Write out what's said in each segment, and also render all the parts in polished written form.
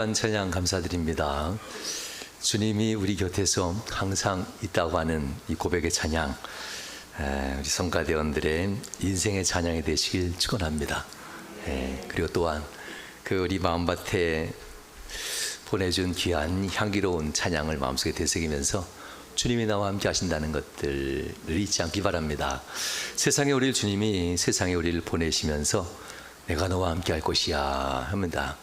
찬양 감사드립니다. 주님이 우리 곁에서 항상 있다고 하는 이 고백의 찬양, 우리 성가대원들의 인생의 찬양이 되시길 축원합니다. 그리고 또한 그 우리 마음밭에 보내준 귀한 향기로운 찬양을 마음속에 되새기면서 주님이 나와 함께 하신다는 것들을 잊지 않기 바랍니다. 세상에 우리를 보내시면서 내가 너와 함께 할 것이야 합니다.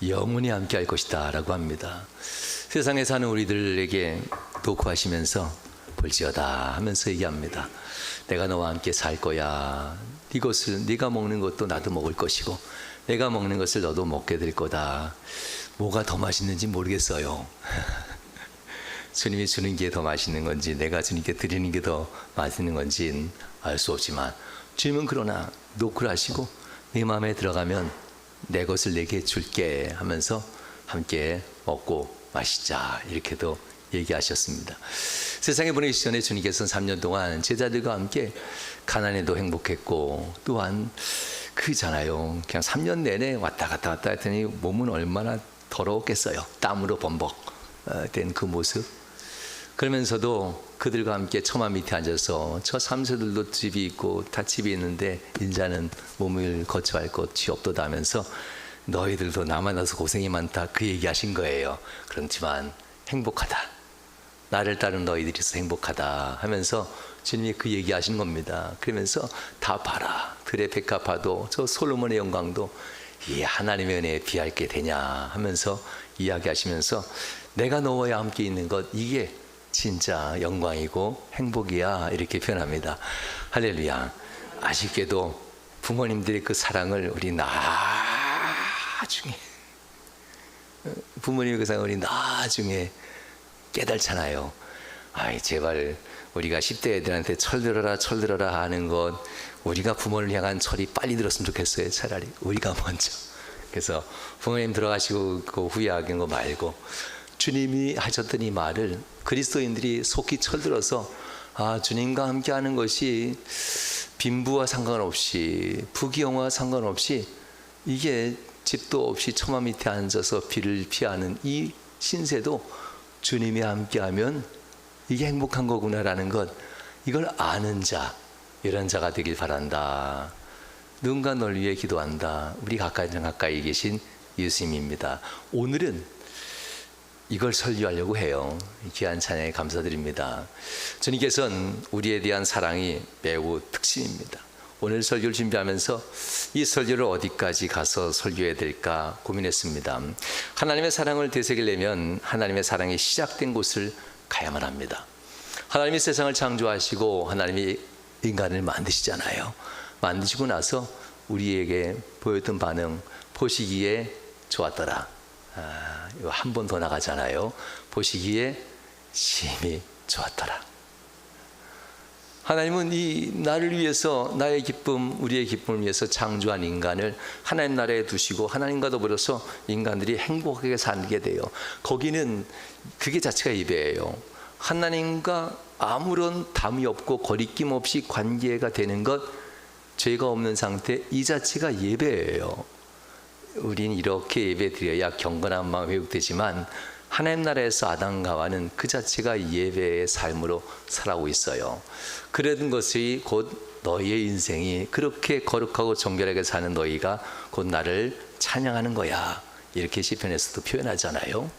영원히 함께 할 것이다 라고 합니다. 세상에 사는 우리들에게 도구하시면서 볼지어다 하면서 얘기합니다. 내가 너와 함께 살 거야. 이것을 네가 먹는 것도 나도 먹을 것이고 내가 먹는 것을 너도 먹게 될 거다. 뭐가 더 맛있는지 모르겠어요. 주님이 주는 게 더 맛있는 건지 내가 주님께 드리는 게 더 맛있는 건지는 알 수 없지만 주님은 그러나 노크를 하시고 네 마음에 들어가면 내 것을 내게 줄게 하면서 함께 먹고 마시자 이렇게도 얘기하셨습니다. 세상에 보내기 전에 주님께서는 3년 동안 제자들과 함께 가난에도 행복했고 또한 그잖아요. 그냥 3년 내내 왔다 갔다 했더니 몸은 얼마나 더러웠겠어요. 땀으로 범벅된 그 모습. 그러면서도 그들과 함께 처마 밑에 앉아서 저 삼세들도 집이 있고 다 집이 있는데 인자는 몸을 거처할 곳이 없도다 하면서 너희들도 나 만나서 고생이 많다 그 얘기하신 거예요. 그렇지만 행복하다. 나를 따른 너희들이 있어서 행복하다 하면서 주님이 그 얘기하신 겁니다. 그러면서 다 봐라. 들의 백합화도 저 솔로몬의 영광도 이 하나님의 은혜에 비할 게 되냐 하면서 이야기하시면서 내가 너와 함께 있는 것 이게 진짜 영광이고 행복이야 이렇게 표현합니다. 할렐루야. 아쉽게도 부모님들의 그 사랑을 우리 나중에 부모님의 그 사랑을 우리 나중에 깨달잖아요. 아이 제발 우리가 10대 애들한테 철들어라 하는 것 우리가 부모를 향한 철이 빨리 들었으면 좋겠어요. 차라리 우리가 먼저. 그래서 부모님 들어가시고 그 후회하는 거 말고 주님이 하셨던 이 말을 그리스도인들이 속히 철들어서 주님과 함께하는 것이 빈부와 상관없이 부귀영화와 상관없이 이게 집도 없이 처마 밑에 앉아서 비를 피하는 이 신세도 주님이 함께하면 이게 행복한 거구나라는 것 이걸 아는 자 이런 자가 되길 바란다. 누군가 널 위해 기도한다. 우리 가까이 계신 예수님입니다. 오늘은 이걸 설교하려고 해요. 귀한 찬양에 감사드립니다. 주님께서는 우리에 대한 사랑이 매우 특징입니다. 오늘 설교를 준비하면서 이 설교를 어디까지 가서 설교해야 될까 고민했습니다. 하나님의 사랑을 되새기려면 하나님의 사랑이 시작된 곳을 가야만 합니다. 하나님이 세상을 창조하시고 하나님이 인간을 만드시잖아요. 만드시고 나서 우리에게 보였던 반응 보시기에 좋았더라. 한 번 더 나가잖아요. 보시기에 심히 좋았더라. 하나님은 이 나를 위해서 나의 기쁨 우리의 기쁨을 위해서 창조한 인간을 하나님 나라에 두시고 하나님과 더불어서 인간들이 행복하게 살게 돼요. 거기는 그게 자체가 예배예요. 하나님과 아무런 담이 없고 거리낌 없이 관계가 되는 것 죄가 없는 상태 이 자체가 예배예요. 우린 이렇게 예배드려야 경건한 마음 회복되지만 하나님 나라에서 아담과 하와는 그 자체가 예배의 삶으로 살아오고 있어요. 그런 것이 곧 너희의 인생이 그렇게 거룩하고 정결하게 사는 너희가 곧 나를 찬양하는 거야 이렇게 시편에서도 표현하잖아요.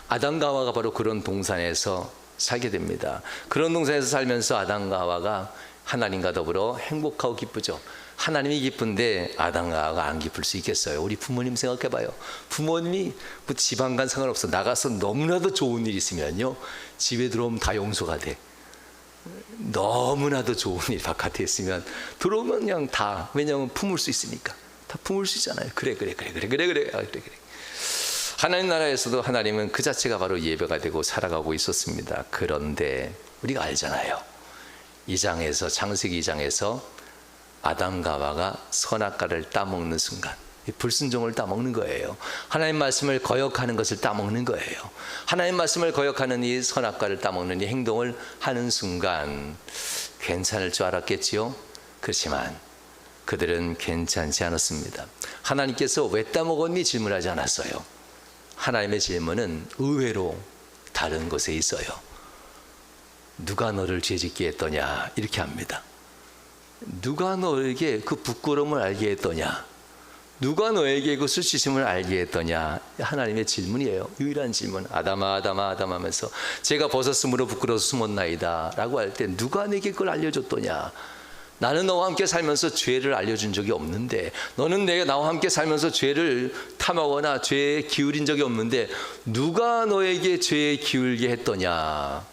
아담과 하와가 바로 그런 동산에서 살게 됩니다. 그런 동산에서 살면서 아담과 하와가 하나님과 더불어 행복하고 기쁘죠. 하나님이 기쁜데 아담과 하와가 안 기쁠 수 있겠어요? 우리 부모님 생각해봐요. 부모님이 뭐 지방간 상관없어. 나가서 너무나도 좋은 일 있으면요 집에 들어오면 다 용서가 돼. 너무나도 좋은 일 바깥에 있으면 들어오면 그냥 다 왜냐하면 품을 수 있으니까 다 품을 수 있잖아요. 그래. 하나님 나라에서도 하나님은 그 자체가 바로 예배가 되고 살아가고 있었습니다. 그런데 우리가 알잖아요. 2장에서 창세기 2장에서 아담과 하와가 선악과를 따먹는 순간 불순종을 따먹는 거예요. 하나님 말씀을 거역하는 것을 따먹는 거예요. 하나님 말씀을 거역하는 이 선악과를 따먹는 이 행동을 하는 순간 괜찮을 줄 알았겠지요. 그렇지만 그들은 괜찮지 않았습니다. 하나님께서 왜 따먹었니 질문하지 않았어요. 하나님의 질문은 의외로 다른 곳에 있어요. 누가 너를 죄짓게 했더냐? 이렇게 합니다. 누가 너에게 그 부끄러움을 알게 했더냐? 누가 너에게 그 수치심을 알게 했더냐? 하나님의 질문이에요. 유일한 질문. 아담아 아담아 아담 하면서 제가 벗었으므로 부끄러워서 숨었나이다 라고 할 때 누가 내게 그걸 알려줬더냐? 나는 너와 함께 살면서 죄를 알려준 적이 없는데, 너는 내가 나와 함께 살면서 죄를 탐하거나 죄에 기울인 적이 없는데 누가 너에게 죄에 기울게 했더냐?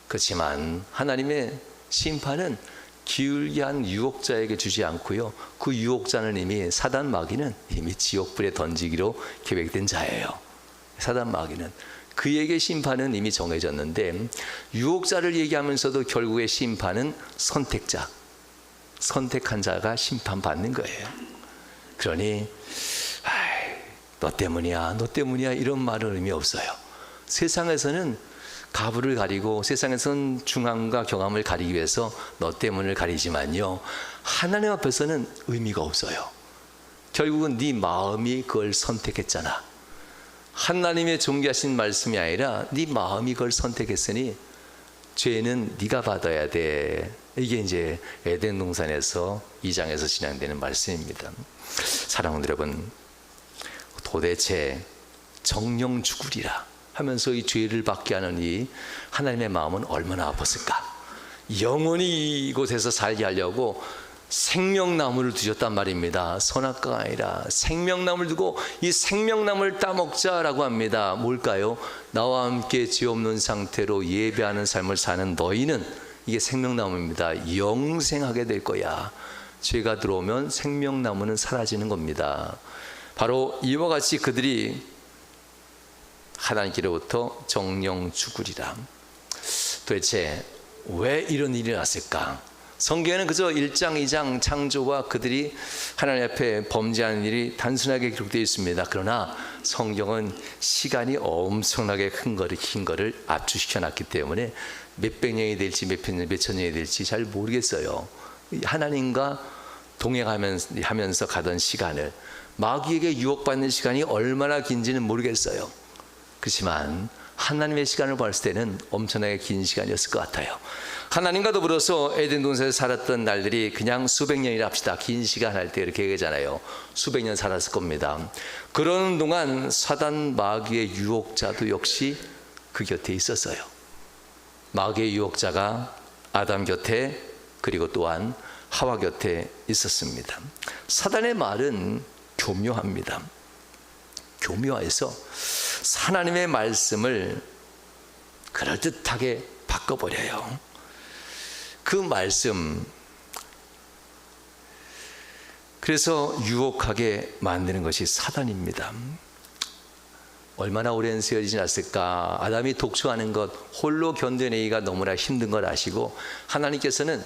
그렇지만 하나님의 심판은 기울게 한 유혹자에게 주지 않고요, 그 유혹자는 이미 사단 마귀는 이미 지옥불에 던지기로 계획된 자예요. 사단 마귀는 그에게 심판은 이미 정해졌는데, 유혹자를 얘기하면서도 결국의 심판은 선택자, 선택한 자가 심판받는 거예요. 그러니 너 때문이야 너 때문이야 이런 말은 의미 없어요. 세상에서는 가부를 가리고, 세상에서는 중함과 경함을 가리기 위해서 너 때문을 가리지만요, 하나님 앞에서는 의미가 없어요. 결국은 네 마음이 그걸 선택했잖아. 하나님의 존귀하신 말씀이 아니라 네 마음이 그걸 선택했으니 죄는 네가 받아야 돼. 이게 이제 에덴 동산에서 2장에서 진행되는 말씀입니다. 사랑하는 여러분, 도대체 정령 죽으리라 하면서 이 죄를 받게 하는 이 하나님의 마음은 얼마나 아팠을까? 영원히 이곳에서 살게 하려고 생명나무를 두셨단 말입니다. 선악과가 아니라 생명나무를 두고 이 생명나무를 따먹자라고 합니다. 뭘까요? 나와 함께 죄 없는 상태로 예배하는 삶을 사는 너희는, 이게 생명나무입니다, 영생하게 될 거야. 죄가 들어오면 생명나무는 사라지는 겁니다. 바로 이와 같이 그들이 하나님께로부터 정령 죽으리라. 도대체 왜 이런 일이 났을까? 성경에는 그저 1장 2장 창조와 그들이 하나님 앞에 범죄하는 일이 단순하게 기록되어 있습니다. 그러나 성경은 시간이 엄청나게 큰 거를 압축시켜 놨기 때문에 몇백 년이 될지 몇천 년이 될지 잘 모르겠어요. 하나님과 동행하면서 가던 시간을, 마귀에게 유혹받는 시간이 얼마나 긴지는 모르겠어요. 그렇지만 하나님의 시간을 봤을 때는 엄청나게 긴 시간이었을 것 같아요. 하나님과 더불어서 에덴 동산에서 살았던 날들이 그냥 수백 년이라 합시다. 긴 시간 할 때 이렇게 얘기하잖아요. 수백 년 살았을 겁니다. 그러는 동안 사단 마귀의 유혹자도 역시 그 곁에 있었어요. 마귀의 유혹자가 아담 곁에, 그리고 또한 하와 곁에 있었습니다. 사단의 말은 교묘합니다. 교묘해서 하나님의 말씀을 그럴듯하게 바꿔버려요. 그 말씀, 그래서 유혹하게 만드는 것이 사단입니다. 얼마나 오랜 세월이 지났을까? 아담이 독초하는 것, 홀로 견뎌내기가 너무나 힘든 걸 아시고, 하나님께서는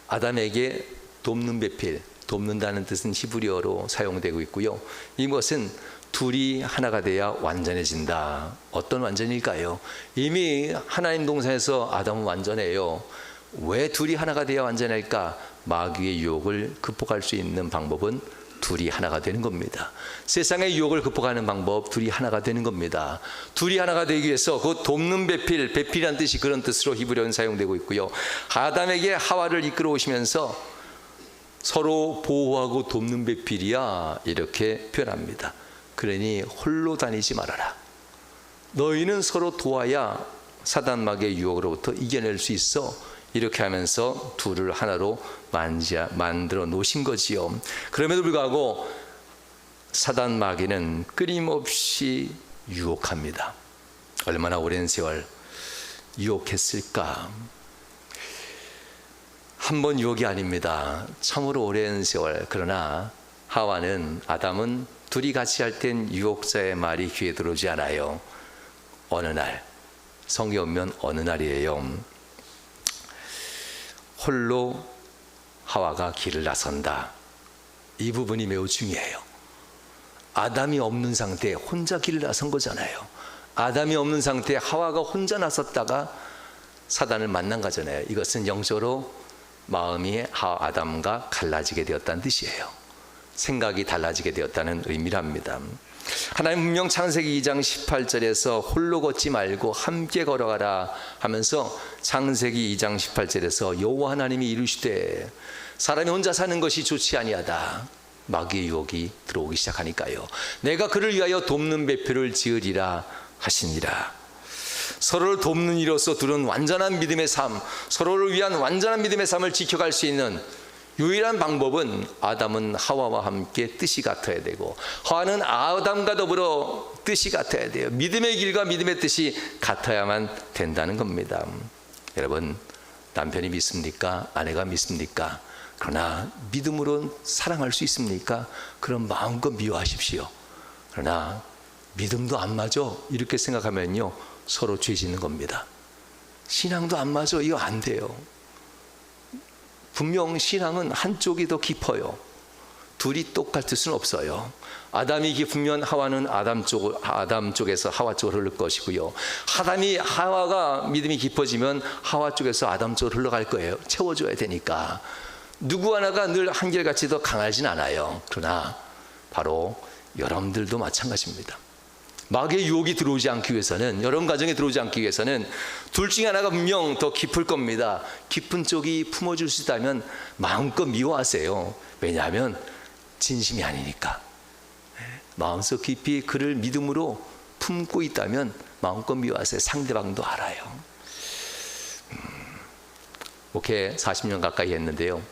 아담에게 돕는 배필, 돕는다는 뜻은 히브리어로 사용되고 있고요, 이것은 둘이 하나가 돼야 완전해진다. 어떤 완전일까요? 이미 하나님 동산에서 아담은 완전해요. 왜 둘이 하나가 돼야 완전할까? 마귀의 유혹을 극복할 수 있는 방법은 둘이 하나가 되는 겁니다. 세상의 유혹을 극복하는 방법, 둘이 하나가 되는 겁니다. 둘이 하나가 되기 위해서 그 돕는 배필, 배필이라는 뜻이 그런 뜻으로 히브리어는 사용되고 있고요, 아담에게 하와를 이끌어 오시면서 서로 보호하고 돕는 배필이야, 이렇게 표현합니다. 그러니 홀로 다니지 말아라. 너희는 서로 도와야 사단 마귀의 유혹으로부터 이겨낼 수 있어. 이렇게 하면서 둘을 하나로 만들어 놓으신 거지요. 그럼에도 불구하고 사단 마귀는 끊임없이 유혹합니다. 얼마나 오랜 세월 유혹했을까? 한 번 유혹이 아닙니다. 참으로 오랜 세월. 그러나 하와는, 아담은 둘이 같이 할 땐 유혹자의 말이 귀에 들어오지 않아요. 어느 날, 성경에 보면 어느 날이에요. 홀로 하와가 길을 나선다. 이 부분이 매우 중요해요. 아담이 없는 상태에 혼자 길을 나선 거잖아요. 아담이 없는 상태에 하와가 혼자 나섰다가 사단을 만난 거잖아요. 이것은 영적으로 마음이 아담과 갈라지게 되었다는 뜻이에요. 생각이 달라지게 되었다는 의미랍니다. 하나님 분명 창세기 2장 18절에서 홀로 걷지 말고 함께 걸어가라 하면서 창세기 2장 18절에서 여호와 하나님이 이르시되 사람이 혼자 사는 것이 좋지 아니하다. 마귀의 유혹이 들어오기 시작하니까요. 내가 그를 위하여 돕는 배표를 지으리라 하시니라. 서로를 돕는 이로써 둘은 완전한 믿음의 삶, 서로를 위한 완전한 믿음의 삶을 지켜갈 수 있는 유일한 방법은 아담은 하와와 함께 뜻이 같아야 되고 하와는 아담과 더불어 뜻이 같아야 돼요. 믿음의 길과 믿음의 뜻이 같아야만 된다는 겁니다. 여러분, 남편이 믿습니까? 아내가 믿습니까? 그러나 믿음으로 사랑할 수 있습니까? 그럼 마음껏 미워하십시오. 그러나 믿음도 안 맞아 이렇게 생각하면요, 서로 죄 짓는 겁니다. 신앙도 안 맞아, 이거 안 돼요. 분명 신앙은 한쪽이 더 깊어요. 둘이 똑같을 수는 없어요. 아담이 깊으면 하와는 아담 쪽에서 하와 쪽으로 흐를 것이고요. 하와가 믿음이 깊어지면 하와 쪽에서 아담 쪽으로 흘러갈 거예요. 채워줘야 되니까. 누구 하나가 늘 한결같이 더 강하진 않아요. 그러나 바로 여러분들도 마찬가지입니다. 마귀의 유혹이 들어오지 않기 위해서는, 여러분 가정에 들어오지 않기 위해서는 둘 중에 하나가 분명 더 깊을 겁니다. 깊은 쪽이 품어줄 수 있다면 마음껏 미워하세요. 왜냐하면 진심이 아니니까. 마음속 깊이 그를 믿음으로 품고 있다면 마음껏 미워하세요. 상대방도 알아요. 목회 40년 가까이 했는데요,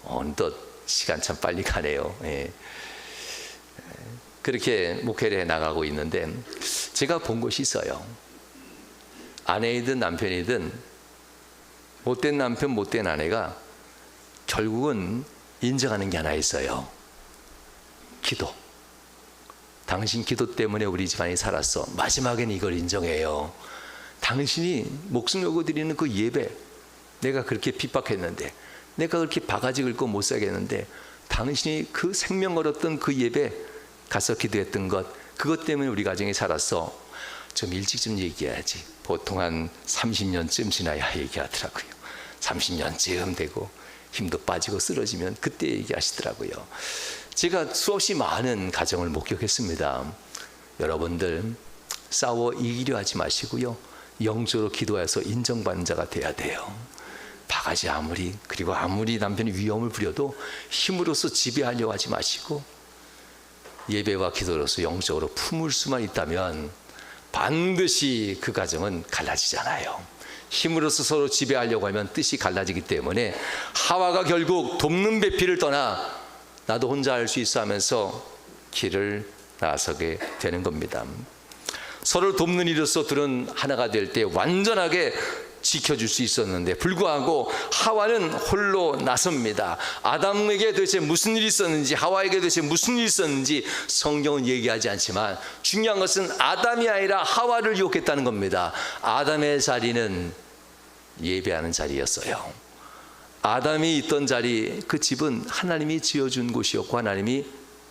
어느덧 시간 참 빨리 가네요. 그렇게 목회를 해나가고 있는데 제가 본 것이 있어요. 아내이든 남편이든 못된 남편 못된 아내가 결국은 인정하는 게 하나 있어요. 기도. 당신 기도 때문에 우리 집안이 살았어. 마지막엔 이걸 인정해요. 당신이 목숨 걸고 드리는 그 예배, 내가 그렇게 핍박했는데, 내가 그렇게 바가지 긁고 못 살겠는데 당신이 그 생명 걸었던 그 예배 가서 기도했던 것, 그것 때문에 우리 가정이 살았어. 좀 일찍 좀 얘기해야지. 보통 한 30년쯤 지나야 얘기하더라고요. 30년쯤 되고 힘도 빠지고 쓰러지면 그때 얘기하시더라고요. 제가 수없이 많은 가정을 목격했습니다. 여러분들 싸워 이기려 하지 마시고요, 영적으로 기도해서 인정받는 자가 돼야 돼요. 바가지 그리고 아무리 남편이 위험을 부려도 힘으로써 지배하려고 하지 마시고 예배와 기도로서 영적으로 품을 수만 있다면 반드시 그 가정은 갈라지잖아요. 힘으로써 서로 지배하려고 하면 뜻이 갈라지기 때문에 하와가 결국 돕는 배필을 떠나 나도 혼자 할 수 있어 하면서 길을 나서게 되는 겁니다. 서로를 돕는 이로써 둘은 하나가 될 때 완전하게 지켜줄 수 있었는데 불구하고 하와는 홀로 나섭니다. 아담에게 도대체 무슨 일이 있었는지, 하와에게 도대체 무슨 일이 있었는지 성경은 얘기하지 않지만 중요한 것은 아담이 아니라 하와를 유혹했다는 겁니다. 아담의 자리는 예배하는 자리였어요. 아담이 있던 자리, 그 집은 하나님이 지어준 곳이었고 하나님이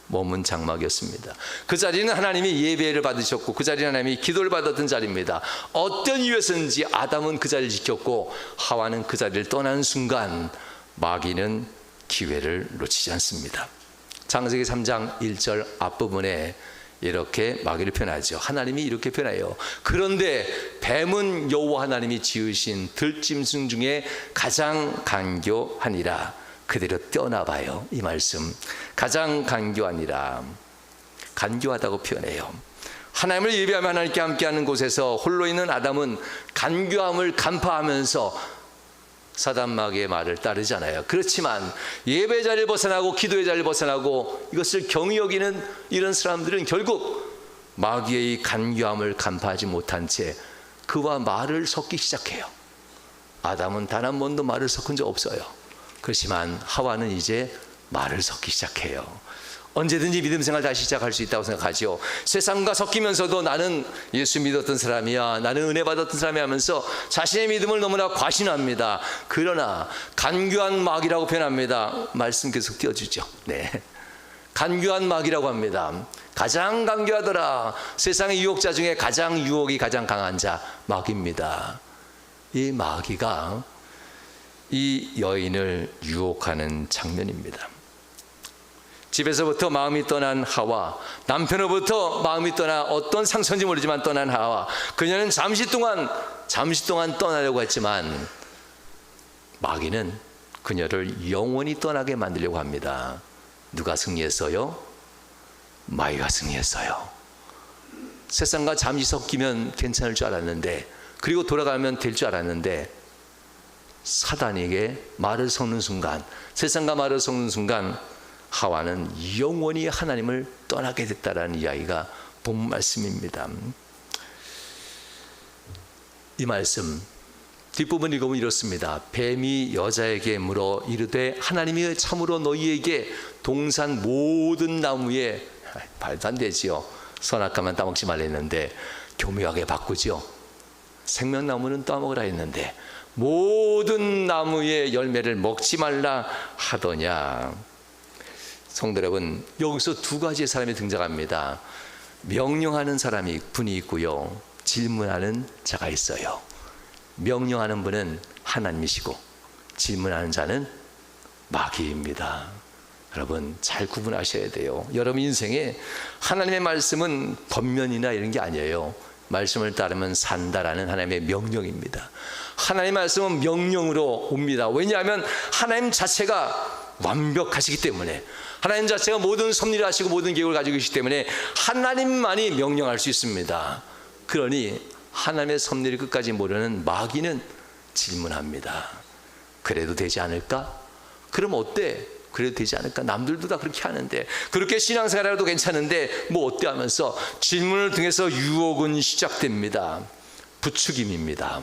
머문 장막이었습니다. 그 자리는 하나님이 예배를 받으셨고 그 자리는 하나님이 기도를 받았던 자리입니다. 어떤 이유에서인지 아담은 그 자리를 지켰고 하와는 그 자리를 떠나는 순간 마귀는 기회를 놓치지 않습니다. 창세기 3장 1절 앞부분에 이렇게 마귀를 표현하죠. 하나님이 이렇게 표현해요. 그런데 뱀은 여호와 하나님이 지으신 들짐승 중에 가장 간교하니라. 그대로 떼어나봐요. 이 말씀 가장 간교하니라. 간교하다고 표현해요. 하나님을 예배하며 하나님께 함께하는 곳에서 홀로 있는 아담은 간교함을 간파하면서 사단 마귀의 말을 따르잖아요. 그렇지만 예배 자리를 벗어나고 기도의 자리를 벗어나고 이것을 경히 여기는 이런 사람들은 결국 마귀의 간교함을 간파하지 못한 채 그와 말을 섞기 시작해요. 아담은 단 한 번도 말을 섞은 적 없어요. 그렇지만 하와는 이제 말을 섞기 시작해요. 언제든지 믿음 생활 다시 시작할 수 있다고 생각하죠. 세상과 섞이면서도 나는 예수 믿었던 사람이야, 나는 은혜 받았던 사람이야 하면서 자신의 믿음을 너무나 과신합니다. 그러나 간교한 마귀라고 표현합니다. 말씀 계속 띄워주죠. 네, 간교한 마귀라고 합니다. 가장 간교하더라. 세상의 유혹자 중에 가장 유혹이 가장 강한 자 마귀입니다. 이 마귀가 이 여인을 유혹하는 장면입니다. 집에서부터 마음이 떠난 하와, 남편으로부터 마음이 떠나 어떤 상처인지 모르지만 떠난 하와, 그녀는 잠시 동안 떠나려고 했지만 마귀는 그녀를 영원히 떠나게 만들려고 합니다. 누가 승리했어요? 마귀가 승리했어요. 세상과 잠시 섞이면 괜찮을 줄 알았는데, 그리고 돌아가면 될 줄 알았는데, 사단에게 말을 섞는 순간, 세상과 말을 섞는 순간 하와는 영원히 하나님을 떠나게 됐다라는 이야기가 본 말씀입니다. 이 말씀 뒷부분 읽어보면 이렇습니다. 뱀이 여자에게 물어 이르되 하나님이 참으로 너희에게 동산 모든 나무에, 말도 안 되지요. 선악과만 따먹지 말라 했는데 교묘하게 바꾸죠. 생명나무는 따먹으라 했는데 모든 나무의 열매를 먹지 말라 하더냐. 성도 여러분, 여기서 두 가지의 사람이 등장합니다. 명령하는 사람이 분이 있고요, 질문하는 자가 있어요. 명령하는 분은 하나님이시고 질문하는 자는 마귀입니다. 여러분 잘 구분하셔야 돼요. 여러분 인생에 하나님의 말씀은 겉면이나 이런 게 아니에요. 말씀을 따르면 산다라는 하나님의 명령입니다. 하나님의 말씀은 명령으로 옵니다. 왜냐하면 하나님 자체가 완벽하시기 때문에, 하나님 자체가 모든 섭리를 하시고 모든 계획을 가지고 계시기 때문에 하나님만이 명령할 수 있습니다. 그러니 하나님의 섭리를 끝까지 모르는 마귀는 질문합니다. 그래도 되지 않을까? 그럼 어때? 그래도 되지 않을까? 남들도 다 그렇게 하는데, 그렇게 신앙생활해도 괜찮은데 뭐 어때 하면서 질문을 통해서 유혹은 시작됩니다. 부추김입니다.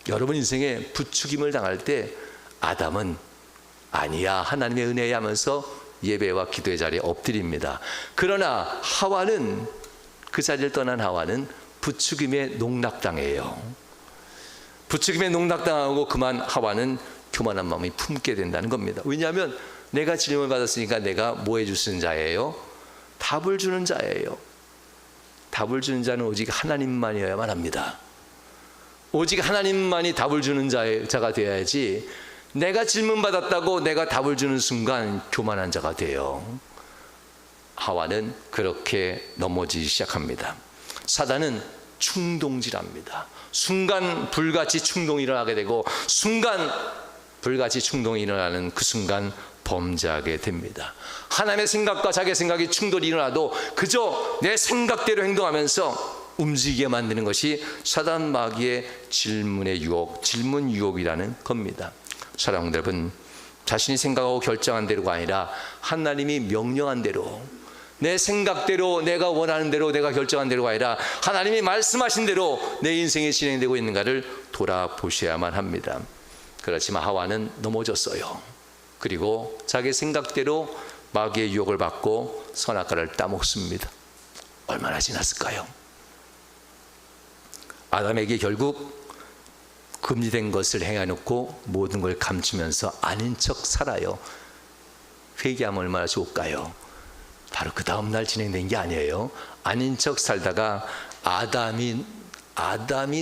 여러분 인생에 부추김을 당할 때 아담은 아니야, 하나님의 은혜야 하면서 예배와 기도의 자리에 엎드립니다. 그러나 하와는, 그 자리를 떠난 하와는 부추김에 농락당해요. 부추김에 농락당하고 그만 하와는 교만한 마음이 품게 된다는 겁니다. 왜냐하면 내가 질문을 받았으니까 내가 뭐 해줄 수 있는 자예요? 답을 주는 자예요. 답을 주는 자는 오직 하나님만이어야만 합니다. 오직 하나님만이 답을 주는 자가 되어야지, 내가 질문받았다고 내가 답을 주는 순간 교만한 자가 돼요. 하와는 그렇게 넘어지기 시작합니다. 사단은 충동질합니다. 순간 불같이 충동이 일어나게 되고, 순간 불같이 충동이 일어나는 그 순간 범죄하게 됩니다. 하나님의 생각과 자기의 생각이 충돌이 일어나도 그저 내 생각대로 행동하면서 움직이게 만드는 것이 사단 마귀의 질문의 유혹, 질문 유혹이라는 겁니다. 사랑하는 여러분, 자신이 생각하고 결정한 대로가 아니라 하나님이 명령한 대로, 내 생각대로, 내가 원하는 대로, 내가 결정한 대로가 아니라 하나님이 말씀하신 대로 내 인생이 진행되고 있는가를 돌아보셔야만 합니다. 그렇지만 하와는 넘어졌어요. 그리고 자기 생각대로 마귀의 유혹을 받고 선악과를 따먹습니다. 얼마나 지났을까요? 아담에게 결국 금지된 것을 행해놓고 모든 걸 감추면서 아닌 척 살아요. 회개하면 얼마나 좋을까요? 바로 그 다음날 진행된 게 아니에요. 아닌 척 살다가 아담이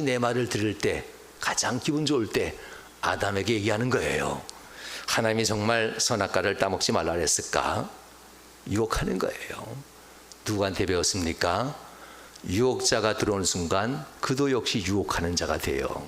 내 말을 들을 때, 가장 기분 좋을 때 아담에게 얘기하는 거예요. 하나님이 정말 선악과를 따먹지 말라 그랬을까? 유혹하는 거예요. 누구한테 배웠습니까? 유혹자가 들어오는 순간 그도 역시 유혹하는 자가 돼요.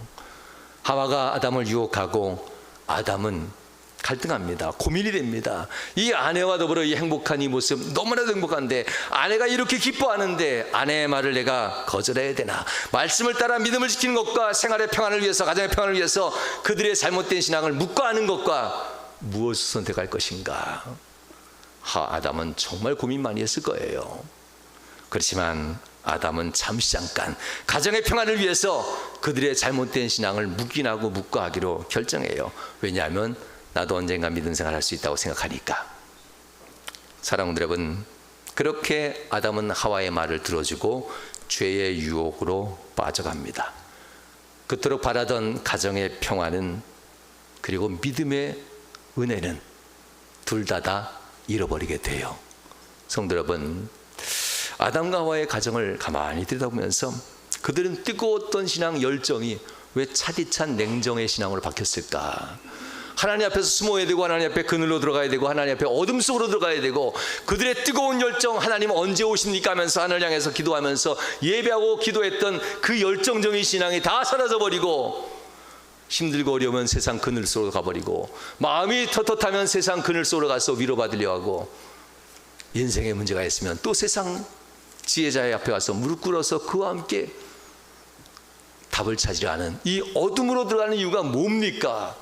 하와가 아담을 유혹하고 아담은 갈등합니다. 고민이 됩니다. 이 아내와 더불어 이 행복한 이 모습 너무나도 행복한데, 아내가 이렇게 기뻐하는데 아내의 말을 내가 거절해야 되나? 말씀을 따라 믿음을 지키는 것과 생활의 평안을 위해서, 가정의 평안을 위해서 그들의 잘못된 신앙을 묵과하는 것과 무엇을 선택할 것인가? 아담은 정말 고민 많이 했을 거예요. 그렇지만 아담은 잠시 잠깐 가정의 평안을 위해서 그들의 잘못된 신앙을 묵인하고 묵과하기로 결정해요. 왜냐하면 나도 언젠가 믿음 생활할 수 있다고 생각하니까. 사랑하는 여러분, 그렇게 아담은 하와의 말을 들어주고 죄의 유혹으로 빠져갑니다. 그토록 바라던 가정의 평안은, 그리고 믿음의 은혜는 둘 다 잃어버리게 돼요. 성도 여러분, 아담과 하와의 가정을 가만히 들여다보면서 그들은 뜨거웠던 신앙 열정이 왜 차디찬 냉정의 신앙으로 바뀌었을까? 하나님 앞에서 숨어야 되고, 하나님 앞에 그늘로 들어가야 되고, 하나님 앞에 어둠 속으로 들어가야 되고, 그들의 뜨거운 열정, 하나님 언제 오십니까 하면서 하늘 향해서 기도하면서 예배하고 기도했던 그 열정적인 신앙이 다 사라져버리고, 힘들고 어려우면 세상 그늘 속으로 가버리고, 마음이 텁텁하면 세상 그늘 속으로 가서 위로받으려 하고, 인생에 문제가 있으면 또 세상 지혜자의 앞에 와서 무릎 꿇어서 그와 함께 답을 찾으려 하는 이 어둠으로 들어가는 이유가 뭡니까?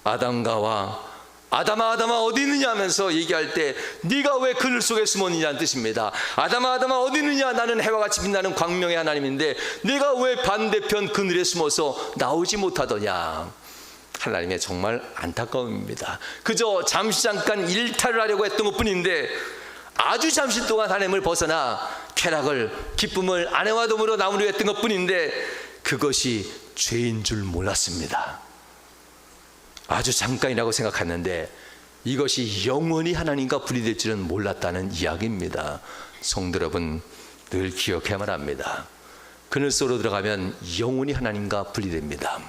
아담과 아담아 어디 있느냐 하면서 얘기할 때 네가 왜 그늘 속에 숨었느냐는 뜻입니다. 아담아 어디 있느냐, 나는 해와 같이 빛나는 광명의 하나님인데 네가 왜 반대편 그늘에 숨어서 나오지 못하더냐. 하나님의 정말 안타까움입니다. 그저 잠시 잠깐 일탈을 하려고 했던 것뿐인데, 아주 잠시 동안 하나님을 벗어나 쾌락을, 기쁨을 아내와 도모로 나누려 했던 것뿐인데 그것이 죄인 줄 몰랐습니다. 아주 잠깐이라고 생각했는데 이것이 영원히 하나님과 분리될 줄은 몰랐다는 이야기입니다. 성도 여러분, 늘 기억해야만 합니다. 그늘 속으로 들어가면 영원히 하나님과 분리됩니다.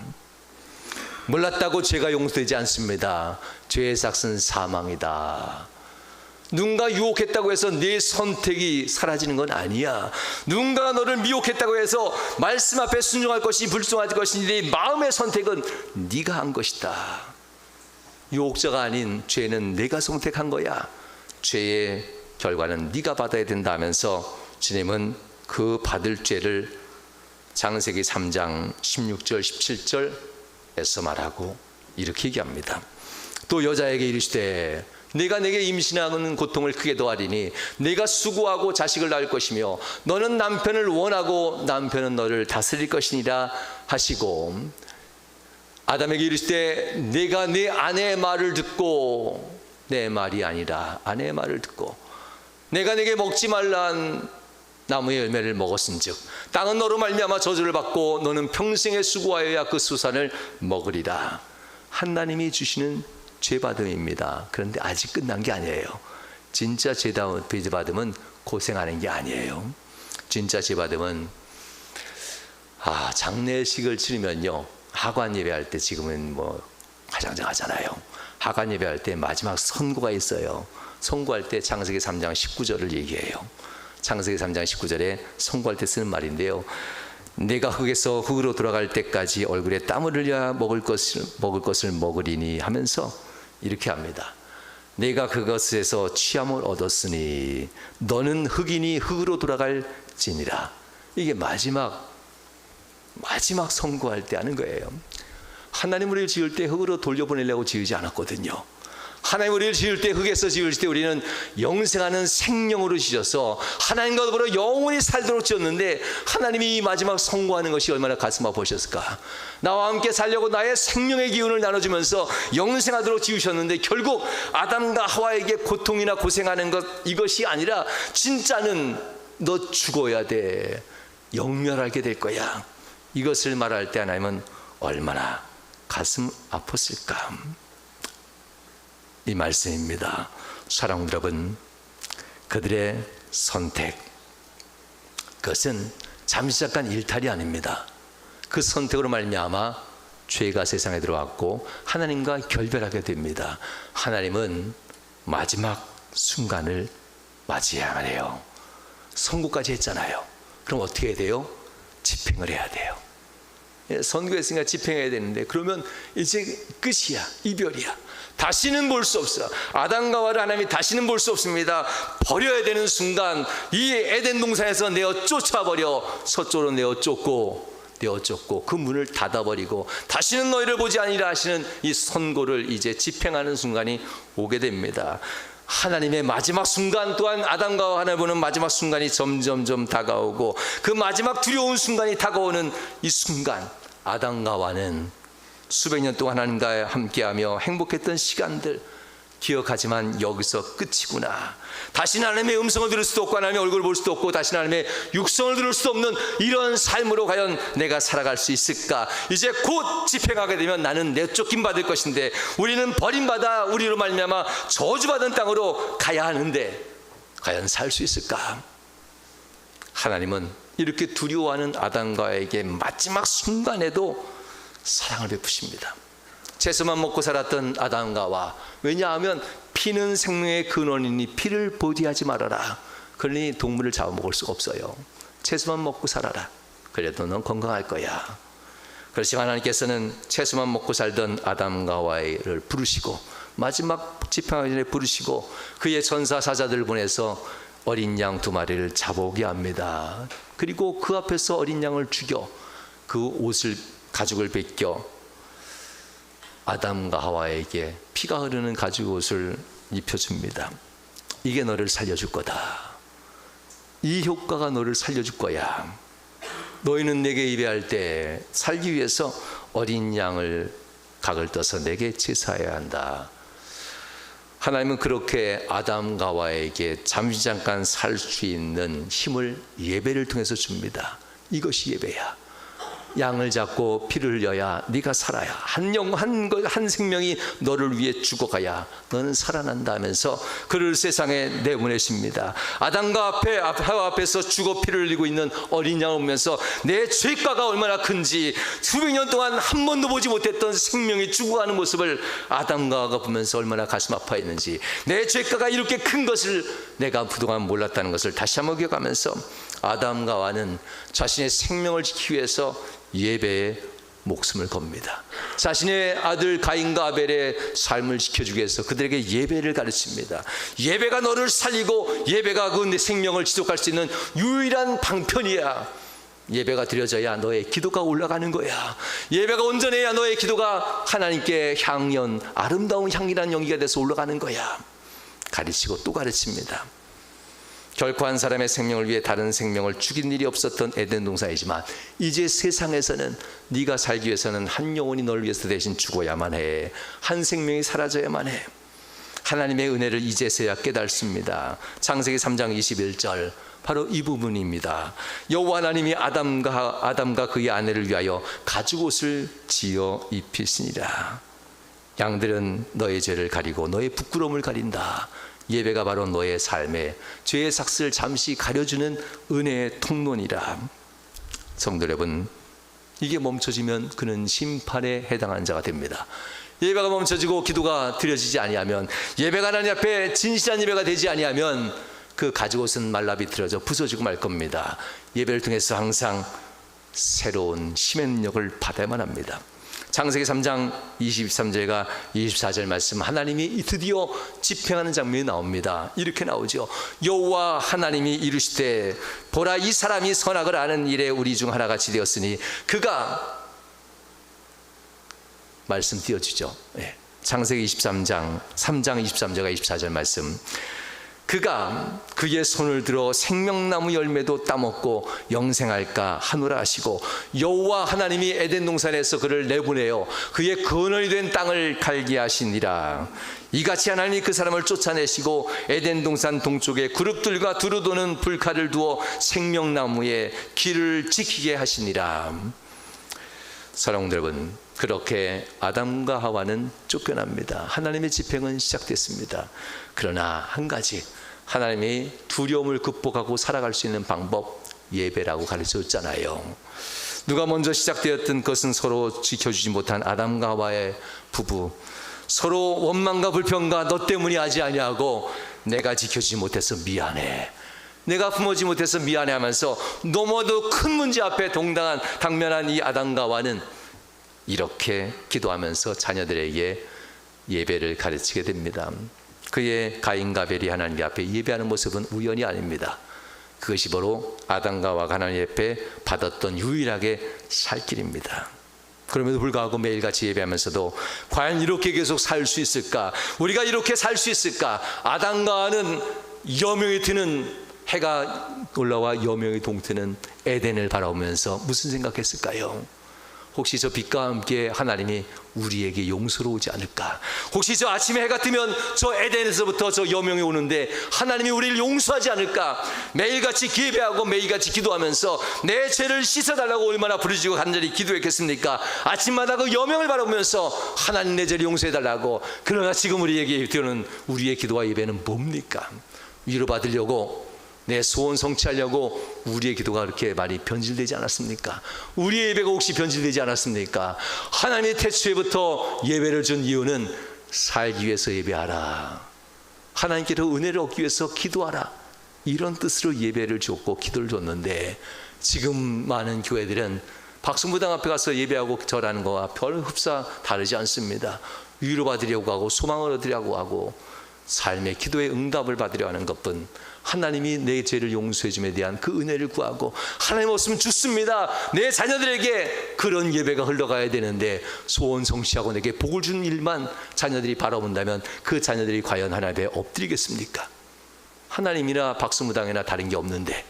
몰랐다고 죄가 용서되지 않습니다. 죄의 삭은 사망이다. 누군가 유혹했다고 해서 내 선택이 사라지는 건 아니야. 누군가가 너를 미혹했다고 해서 말씀 앞에 순종할 것이 불순종할 것이 네 마음의 선택은 네가 한 것이다. 유혹자가 아닌 죄는 내가 선택한 거야. 죄의 결과는 네가 받아야 된다 하면서 주님은 그 받을 죄를 창세기 3장 16절 17절에서 말하고 이렇게 얘기합니다. 또 여자에게 이르시되 네가 내게 임신하는 고통을 크게 더하리니 네가 수고하고 자식을 낳을 것이며 너는 남편을 원하고 남편은 너를 다스릴 것이니라 하시고, 아담에게 이르시되 네가 네 아내의 말을 듣고, 내 말이 아니라 아내의 말을 듣고 내가 네게 먹지 말란 나무의 열매를 먹었은즉 땅은 너로 말미암아 저주를 받고 너는 평생에 수고하여야 그 수산을 먹으리라. 하나님이 주시는 죄받음입니다. 그런데 아직 끝난 게 아니에요. 진짜 죄받음은 고생하는 게 아니에요. 진짜 죄받음은 장례식을 치르면요, 하관 예배할 때 지금은 뭐 화장장하잖아요. 하관 예배할 때 마지막 선고가 있어요. 선고할 때 창세기 3장 19절을 얘기해요. 창세기 3장 19절에 선고할 때 쓰는 말인데요, 내가 흙에서 흙으로 돌아갈 때까지 얼굴에 땀을 흘려 먹을 것을 먹으리니 하면서 이렇게 합니다. 내가 그것에서 취함을 얻었으니 너는 흙이니 흙으로 돌아갈지니라. 이게 마지막 선고할 때 하는 거예요. 하나님 우리를 지을 때 흙으로 돌려보내려고 지으지 않았거든요. 하나님 우리를 지을 때, 흙에서 지을 때 우리는 영생하는 생명으로 지어서 하나님과 더불어 영원히 살도록 지었는데, 하나님이 이 마지막 선고하는 것이 얼마나 가슴 아프셨을까. 나와 함께 살려고 나의 생명의 기운을 나눠주면서 영생하도록 지으셨는데 결국 아담과 하와에게 고통이나 고생하는 것, 이것이 아니라 진짜는 너 죽어야 돼, 영멸하게 될 거야, 이것을 말할 때 하나님은 얼마나 가슴 아팠을까. 이 말씀입니다. 사랑하는 여러분, 그들의 선택, 그것은 잠시 잠깐 일탈이 아닙니다. 그 선택으로 말미암아 죄가 세상에 들어왔고 하나님과 결별하게 됩니다. 하나님은 마지막 순간을 맞이해야만 해요. 선고까지 했잖아요. 그럼 어떻게 해야 돼요? 집행을 해야 돼요. 선고했으니까 집행해야 되는데, 그러면 이제 끝이야, 이별이야. 다시는 볼 수 없어. 아담과 하와를 하나님이 다시는 볼 수 없습니다. 버려야 되는 순간 이 에덴 동산에서 내어 쫓아버려 서쪽으로 내어 쫓고 그 문을 닫아버리고 다시는 너희를 보지 아니라 하시는 이 선고를 이제 집행하는 순간이 오게 됩니다. 하나님의 마지막 순간 또한 아담과 하와 하나님 보는 마지막 순간이 점점 다가오고, 그 마지막 두려운 순간이 다가오는 이 순간, 아담과 하와는 수백 년 동안 하나님과 함께하며 행복했던 시간들 기억하지만 여기서 끝이구나. 다시는 하나님의 음성을 들을 수도 없고 하나님의 얼굴을 볼 수도 없고 다시는 하나님의 육성을 들을 수도 없는 이런 삶으로 과연 내가 살아갈 수 있을까? 이제 곧 집행하게 되면 나는 내쫓김 받을 것인데, 우리는 버림받아 우리로 말미암아 저주받은 땅으로 가야 하는데 과연 살 수 있을까? 하나님은 이렇게 두려워하는 아담과에게 마지막 순간에도 사랑을 베푸십니다. 채소만 먹고 살았던 아담과 하와. 왜냐하면 피는 생명의 근원이니 피를 보디하지 말아라. 그러니 동물을 잡아먹을 수가 없어요. 채소만 먹고 살아라. 그래도 넌 건강할 거야. 그렇지만 하나님께서는 채소만 먹고 살던 아담과 하와를 부르시고 마지막 집행하기 전에 부르시고 그의 전사 사자들을 보내서 어린 양 2마리를 잡아오게 합니다. 그리고 그 앞에서 어린 양을 죽여 그 옷을 가죽을 벗겨 아담과 하와에게 피가 흐르는 가죽 옷을 입혀줍니다. 이게 너를 살려줄 거다. 이 효과가 너를 살려줄 거야. 너희는 내게 예배할 때 살기 위해서 어린 양을 각을 떠서 내게 제사해야 한다. 하나님은 그렇게 아담과 하와에게 잠시 잠깐 살 수 있는 힘을 예배를 통해서 줍니다. 이것이 예배야. 양을 잡고 피를 흘려야 네가 살아야 한 생명이 너를 위해 죽어가야 너는 살아난다 하면서 그를 세상에 내보내십니다. 아담과 하와 앞에서 죽어 피를 흘리고 있는 어린 양을 보면서 내 죄가가 얼마나 큰지 수백 년 동안 한 번도 보지 못했던 생명이 죽어가는 모습을 아담과 하와가 보면서 얼마나 가슴 아파했는지 내 죄가가 이렇게 큰 것을 내가 그동안 몰랐다는 것을 다시 한번 기억하면서 아담과 하와는 자신의 생명을 지키기 위해서 예배에 목숨을 겁니다. 자신의 아들 가인과 아벨의 삶을 지켜주기 위해서 그들에게 예배를 가르칩니다. 예배가 너를 살리고 예배가 그 생명을 지속할 수 있는 유일한 방편이야. 예배가 드려져야 너의 기도가 올라가는 거야. 예배가 온전해야 너의 기도가 하나님께 향연, 아름다운 향이라는 연기가 돼서 올라가는 거야. 가르치고 또 가르칩니다. 결코 한 사람의 생명을 위해 다른 생명을 죽인 일이 없었던 에덴 동산이지만 이제 세상에서는 네가 살기 위해서는 한 영혼이 너를 위해서 대신 죽어야만 해. 한 생명이 사라져야만 해. 하나님의 은혜를 이제서야 깨닫습니다. 창세기 3장 21절 바로 이 부분입니다. 여호와 하나님이 아담과 그의 아내를 위하여 가죽옷을 지어 입히시니라. 양들은 너의 죄를 가리고 너의 부끄러움을 가린다. 예배가 바로 너의 삶에 죄의 삭슬을 잠시 가려주는 은혜의 통로니라. 성도 여러분, 이게 멈춰지면 그는 심판에 해당한 자가 됩니다. 예배가 멈춰지고 기도가 드려지지 아니하면, 예배가 하나님 앞에 진실한 예배가 되지 아니하면 그 가죽옷은 말라 비틀어져 부서지고 말 겁니다. 예배를 통해서 항상 새로운 힘의 능력을 받아야만 합니다. 창세기 3장 23절과 24절 말씀, 하나님이 드디어 집행하는 장면이 나옵니다. 이렇게 나오죠. 여호와 하나님이 이르시되 보라, 이 사람이 선악을 아는 일에 우리 중 하나같이 되었으니 그가, 말씀 띄워주죠. 창세기 23장 3장 23절과 24절 말씀, 그가 그의 손을 들어 생명나무 열매도 따먹고 영생할까 하노라 하시고, 여호와 하나님이 에덴 동산에서 그를 내보내어 그의 근원이 된 땅을 갈게 하시니라. 이같이 하나님이 그 사람을 쫓아내시고 에덴 동산 동쪽에 그룹들과 두루 도는 불칼을 두어 생명나무에 길을 지키게 하시니라. 사랑하는 여러분, 그렇게 아담과 하와는 쫓겨납니다. 하나님의 집행은 시작됐습니다. 그러나 한 가지, 하나님이 두려움을 극복하고 살아갈 수 있는 방법, 예배라고 가르쳐줬잖아요. 누가 먼저 시작되었던 것은 서로 지켜주지 못한 아담과 하와의 부부, 서로 원망과 불평과 너 때문이 하지 아니하고 내가 지켜주지 못해서 미안해, 내가 품어주지 못해서 미안해 하면서 너무도 큰 문제 앞에 당면한 이 아담과 하와는 이렇게 기도하면서 자녀들에게 예배를 가르치게 됩니다. 그의 가인과 아벨이 하나님 앞에 예배하는 모습은 우연이 아닙니다. 그것이 바로 아담과 하와가 하나님 앞에 받았던 유일하게 살 길입니다. 그럼에도 불구하고 매일같이 예배하면서도 과연 이렇게 계속 살 수 있을까? 우리가 이렇게 살 수 있을까? 아담과 하와는 여명이 드는, 해가 올라와 여명이 동트는 에덴을 바라보면서 무슨 생각했을까요? 혹시 저 빛과 함께 하나님이 우리에게 용서로 오지 않을까? 혹시 저 아침에 해가 뜨면 저 에덴에서부터 저 여명이 오는데 하나님이 우리를 용서하지 않을까? 매일같이 예배하고 매일같이 기도하면서 내 죄를 씻어달라고 얼마나 부르짖고 간절히 기도했겠습니까? 아침마다 그 여명을 바라보면서 하나님 내 죄를 용서해달라고. 그러나 지금 우리에게 드리는 우리의 기도와 예배는 뭡니까? 위로받으려고, 내 소원 성취하려고 우리의 기도가 그렇게 많이 변질되지 않았습니까? 우리의 예배가 혹시 변질되지 않았습니까? 하나님이 태초에부터 예배를 준 이유는 살기 위해서 예배하라, 하나님께로 은혜를 얻기 위해서 기도하라, 이런 뜻으로 예배를 줬고 기도를 줬는데, 지금 많은 교회들은 박수무당 앞에 가서 예배하고 절하는 거와 별 흡사 다르지 않습니다. 위로받으려고 하고 소망을 얻으려고 하고 삶의 기도의 응답을 받으려 하는 것뿐, 하나님이 내 죄를 용서해 줌에 대한 그 은혜를 구하고, 하나님 없으면 죽습니다, 내 자녀들에게 그런 예배가 흘러가야 되는데, 소원 성취하고 내게 복을 주는 일만 자녀들이 바라본다면 그 자녀들이 과연 하나님 앞에 엎드리겠습니까? 하나님이나 박수무당이나 다른 게 없는데,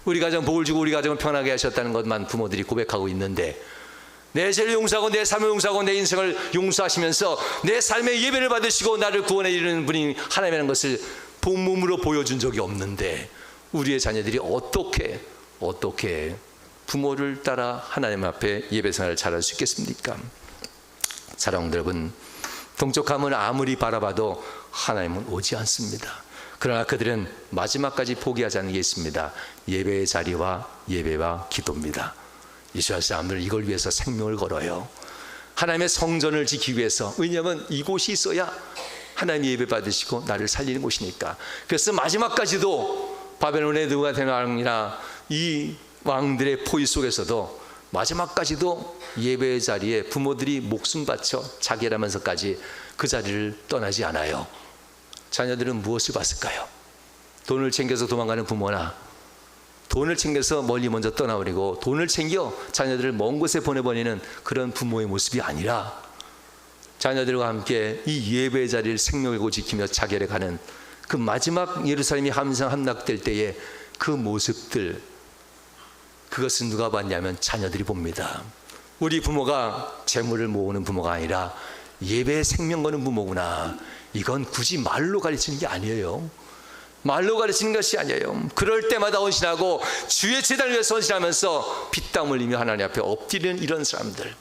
우리 가정 복을 주고 우리 가정을 편하게 하셨다는 것만 부모들이 고백하고 있는데, 내 죄를 용서하고 내 삶을 용서하고 내 인생을 용서하시면서 내 삶의 예배를 받으시고 나를 구원해 이르는 분이 하나님이라는 것을 본몸으로 보여준 적이 없는데, 우리의 자녀들이 어떻게 부모를 따라 하나님 앞에 예배 생활을 잘할 수 있겠습니까? 사랑하는 여러분, 동쪽함은 아무리 바라봐도 하나님은 오지 않습니다. 그러나 그들은 마지막까지 포기하지 않는 게 있습니다. 예배의 자리와 예배와 기도입니다. 이스라엘 사람들은 이걸 위해서 생명을 걸어요. 하나님의 성전을 지키기 위해서. 왜냐하면 이곳이 있어야 하나님이 예배 받으시고 나를 살리는 곳이니까. 그래서 마지막까지도 바벨론의 느부갓네살 왕이나 이 왕들의 포위 속에서도 마지막까지도 예배의 자리에 부모들이 목숨 바쳐 자결하면서까지 그 자리를 떠나지 않아요. 자녀들은 무엇을 봤을까요? 돈을 챙겨서 도망가는 부모나, 돈을 챙겨서 멀리 먼저 떠나버리고 돈을 챙겨 자녀들을 먼 곳에 보내버리는 그런 부모의 모습이 아니라, 자녀들과 함께 이 예배의 자리를 생명을 걸고 지키며 자결해 가는 그 마지막 예루살렘이 함락될 때의 그 모습들, 그것은 누가 봤냐면 자녀들이 봅니다. 우리 부모가 재물을 모으는 부모가 아니라 예배에 생명 거는 부모구나. 이건 굳이 말로 가르치는 게 아니에요. 말로 가르치는 것이 아니에요. 그럴 때마다 헌신하고 주의 제단을 위해서 헌신하면서 피땀 흘리며 하나님 앞에 엎드리는 이런 사람들.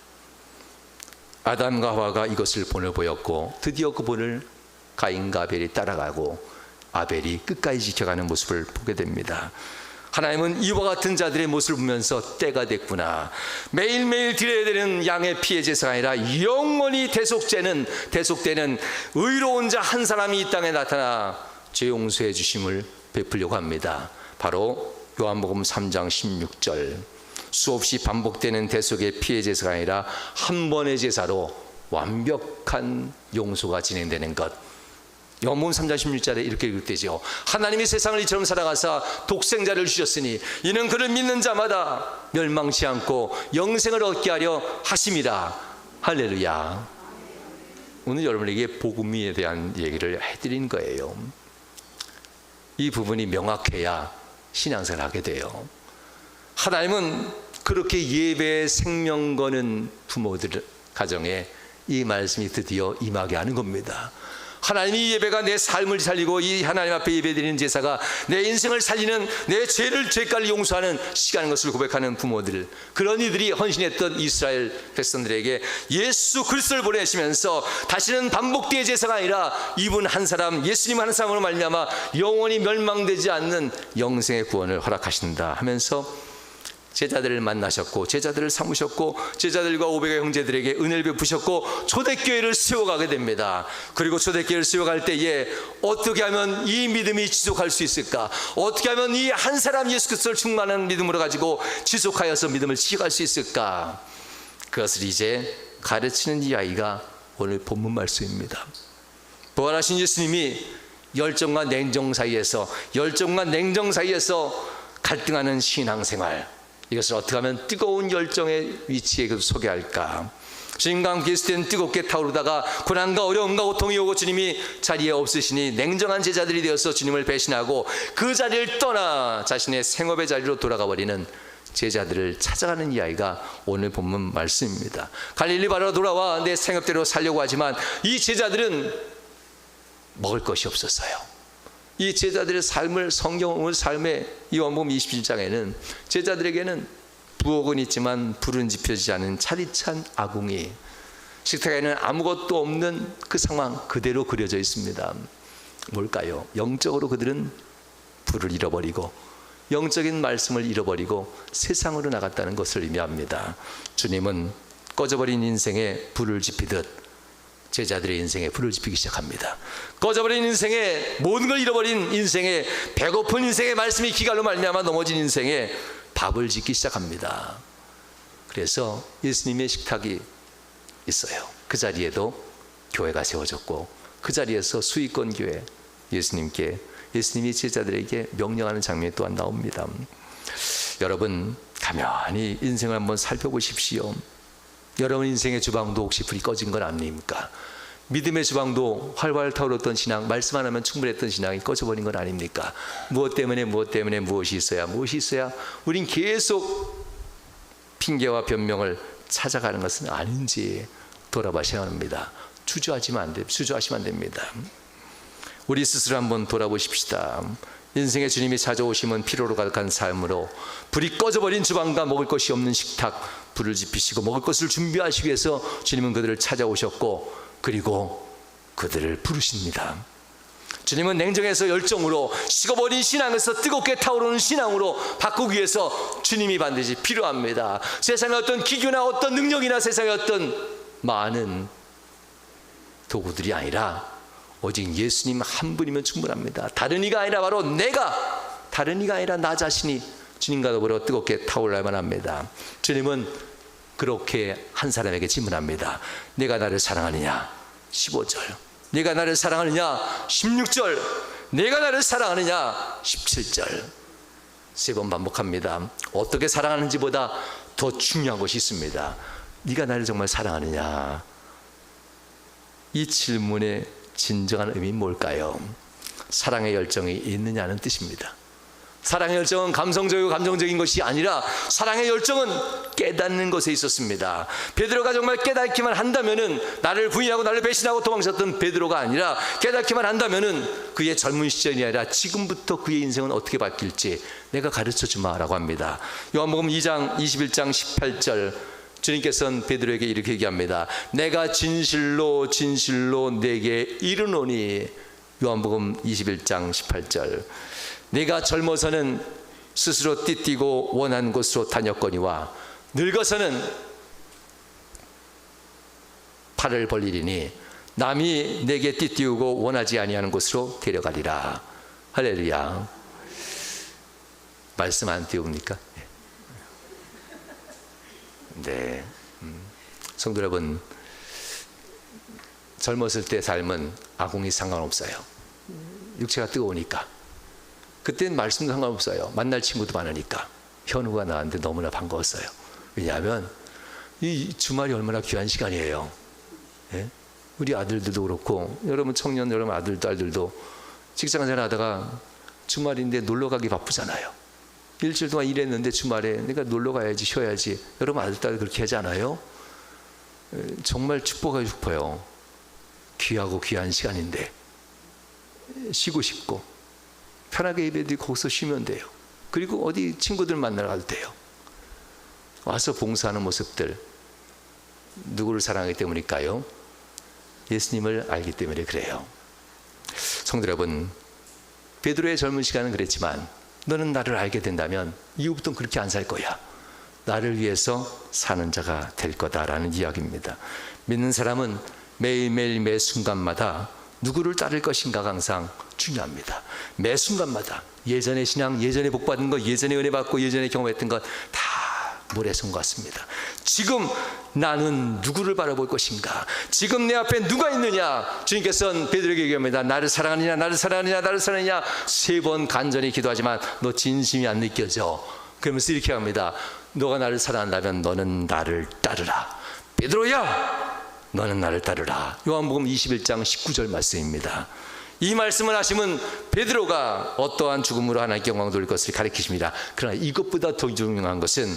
아담과 하와가 이것을 본을 보였고, 드디어 그 본을 가인과 아벨이 따라가고 아벨이 끝까지 지켜가는 모습을 보게 됩니다. 하나님은 이와 같은 자들의 모습을 보면서 때가 됐구나, 매일매일 드려야 되는 양의 피의 제사가 아니라 영원히 대속되는 의로운 자 한 사람이 이 땅에 나타나 죄 용서해 주심을 베풀려고 합니다. 바로 요한복음 3장 16절, 수없이 반복되는 대속의 피의 제사가 아니라 한 번의 제사로 완벽한 용서가 진행되는 것. 요한복음 3장 16절에 이렇게 기록되죠. 하나님이 세상을 이처럼 사랑하사 독생자를 주셨으니 이는 그를 믿는 자마다 멸망치 않고 영생을 얻게 하려 하심이라. 할렐루야. 오늘 여러분에게 복음에 대한 얘기를 해드린 거예요. 이 부분이 명확해야 신앙생활을 하게 돼요. 하나님은 그렇게 예배에 생명 거는 부모들 가정에 이 말씀이 드디어 임하게 하는 겁니다. 하나님이 예배가 내 삶을 살리고, 이 하나님 앞에 예배드리는 제사가 내 인생을 살리는, 내 죄까지 용서하는 시간인 것을 고백하는 부모들, 그런 이들이 헌신했던 이스라엘 백성들에게 예수 그리스도를 보내시면서 다시는 반복되의 제사가 아니라 이분 한 사람, 예수님 한 사람으로 말미암아 영원히 멸망되지 않는 영생의 구원을 허락하신다 하면서 제자들을 만나셨고, 제자들을 삼으셨고, 제자들과 500의 형제들에게 은혜를 베푸셨고, 초대교회를 세워가게 됩니다. 그리고 초대교회를 세워갈 때에 어떻게 하면 이 믿음이 지속할 수 있을까? 어떻게 하면 이 한 사람 예수 그리스도를 충만한 믿음으로 가지고 지속하여서 믿음을 지켜갈 수 있을까? 그것을 이제 가르치는 이 아이가 오늘 본문 말씀입니다. 부활하신 예수님이 열정과 냉정 사이에서 갈등하는 신앙생활, 이것을 어떻게 하면 뜨거운 열정의 위치에 소개할까? 주님과 함께 있을 때는 뜨겁게 타오르다가 고난과 어려움과 고통이 오고 주님이 자리에 없으시니 냉정한 제자들이 되어서 주님을 배신하고 그 자리를 떠나 자신의 생업의 자리로 돌아가 버리는 제자들을 찾아가는 이 아이가 오늘 본문 말씀입니다. 갈릴리 바로 돌아와 내 생업대로 살려고 하지만 이 제자들은 먹을 것이 없었어요. 이 제자들의 삶을, 성경의 삶의 요한복음 27장에는 제자들에게는 부엌은 있지만 불은 지펴지지 않은 차디찬 아궁이, 식탁에는 아무것도 없는 그 상황 그대로 그려져 있습니다. 뭘까요? 영적으로 그들은 불을 잃어버리고 영적인 말씀을 잃어버리고 세상으로 나갔다는 것을 의미합니다. 주님은 꺼져버린 인생에 불을 지피듯 제자들의 인생에 불을 지피기 시작합니다. 꺼져버린 인생에, 모든 걸 잃어버린 인생에, 배고픈 인생의 말씀이 기갈로 말미암아 넘어진 인생에 밥을 짓기 시작합니다. 그래서 예수님의 식탁이 있어요. 그 자리에도 교회가 세워졌고 그 자리에서 수익권 교회, 예수님이 제자들에게 명령하는 장면이 또한 나옵니다. 여러분, 가만히 인생을 한번 살펴보십시오. 여러분 인생의 주방도 혹시 불이 꺼진 건 아닙니까? 믿음의 주방도 활활 타오르던 신앙, 말씀 안 하면 충분했던 신앙이 꺼져버린 건 아닙니까? 무엇 때문에 무엇이 있어야 우린 계속 핑계와 변명을 찾아가는 것은 아닌지 돌아보셔야 합니다. 주저하시면 안 됩니다. 우리 스스로 한번 돌아보십시다. 인생의 주님이 찾아오시면 피로로 가득한 삶으로 불이 꺼져버린 주방과 먹을 것이 없는 식탁, 불을 지피시고 먹을 것을 준비하시기 위해서 주님은 그들을 찾아오셨고 그리고 그들을 부르십니다. 주님은 냉정해서 열정으로 식어버린 신앙에서 뜨겁게 타오르는 신앙으로 바꾸기 위해서 주님이 반드시 필요합니다. 세상의 어떤 기교나 어떤 능력이나 세상의 어떤 많은 도구들이 아니라 오직 예수님 한 분이면 충분합니다. 다른 이가 아니라 바로 다른 이가 아니라 나 자신이 주님과 더불어 뜨겁게 타올라야만 합니다. 주님은 그렇게 한 사람에게 질문합니다. 내가 나를 사랑하느냐? 15절. 내가 나를 사랑하느냐? 16절. 내가 나를 사랑하느냐? 17절. 3번 반복합니다. 어떻게 사랑하는지보다 더 중요한 것이 있습니다. 네가 나를 정말 사랑하느냐? 이 질문의 진정한 의미는 뭘까요? 사랑의 열정이 있느냐는 뜻입니다. 사랑의 열정은 감정적인 것이 아니라 사랑의 열정은 깨닫는 것에 있었습니다. 베드로가 정말 깨닫기만 한다면은, 나를 부인하고 나를 배신하고 도망쳤던 베드로가 아니라 깨닫기만 한다면은 그의 젊은 시절이 아니라 지금부터 그의 인생은 어떻게 바뀔지 내가 가르쳐 주마라고 합니다. 요한복음 2장 21장 18절 주님께서는 베드로에게 이렇게 얘기합니다. 내가 진실로 내게 이르노니. 요한복음 21장 18절. 내가 젊어서는 스스로 띠뛰고 원하는 곳으로 다녔거니와 늙어서는 팔을 벌리리니 남이 내게 띠뛰고 원하지 아니하는 곳으로 데려가리라. 할렐루야. 말씀 안 띄웁니까? 네. 성도 여러분, 젊었을 때 삶은 아궁이 상관없어요. 육체가 뜨거우니까. 그때는 말씀도 상관없어요. 만날 친구도 많으니까. 현우가 나한테 너무나 반가웠어요. 왜냐하면 이 주말이 얼마나 귀한 시간이에요. 예? 우리 아들들도 그렇고, 여러분 청년, 여러분 아들도 딸들도 직장생활 하다가 주말인데 놀러 가기 바쁘잖아요. 일주일 동안 일했는데 주말에 내가 놀러 가야지, 쉬어야지. 여러분 아들, 딸 그렇게 하지 않아요? 정말 축복하고 싶어요. 귀하고 귀한 시간인데 쉬고 싶고 편하게 예배드리고 거기서 쉬면 돼요. 그리고 어디 친구들 만나러 가도 돼요. 와서 봉사하는 모습들, 누구를 사랑하기 때문일까요? 예수님을 알기 때문에 그래요. 성도 여러분, 베드로의 젊은 시간은 그랬지만 너는 나를 알게 된다면 이후부터는 그렇게 안 살 거야. 나를 위해서 사는 자가 될 거다라는 이야기입니다. 믿는 사람은 매일매일 매 순간마다 누구를 따를 것인가가 항상 중요합니다. 매 순간마다 예전의 신앙, 예전에 복받은 것, 예전에 은혜 받고 예전에 경험했던 것 다 모래성 같습니다. 지금 나는 누구를 바라볼 것인가? 지금 내 앞에 누가 있느냐? 주님께서는 베드로에게 얘기합니다. 나를 사랑하느냐? 나를 사랑하느냐? 나를 사랑하느냐? 3번 간절히 기도하지만 너 진심이 안 느껴져. 그러면서 이렇게 합니다. 너가 나를 사랑한다면 너는 나를 따르라. 베드로야, 너는 나를 따르라. 요한복음 21장 19절 말씀입니다. 이 말씀을 하시면 베드로가 어떠한 죽음으로 하나님께 영광 돌릴 것을 가르치십니다. 그러나 이것보다 더 중요한 것은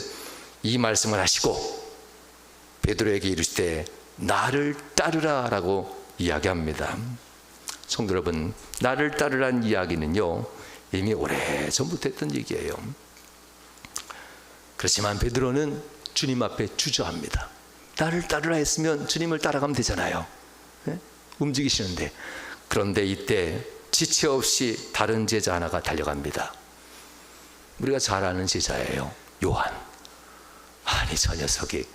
이 말씀을 하시고 베드로에게 이르시되 나를 따르라 라고 이야기합니다. 성도 여러분, 나를 따르라는 이야기는요 이미 오래전부터 했던 얘기예요. 그렇지만 베드로는 주님 앞에 주저합니다. 나를 따르라 했으면 주님을 따라가면 되잖아요. 네? 움직이시는데. 그런데 이때 지체 없이 다른 제자 하나가 달려갑니다. 우리가 잘 아는 제자예요. 요한. 아니 저 녀석이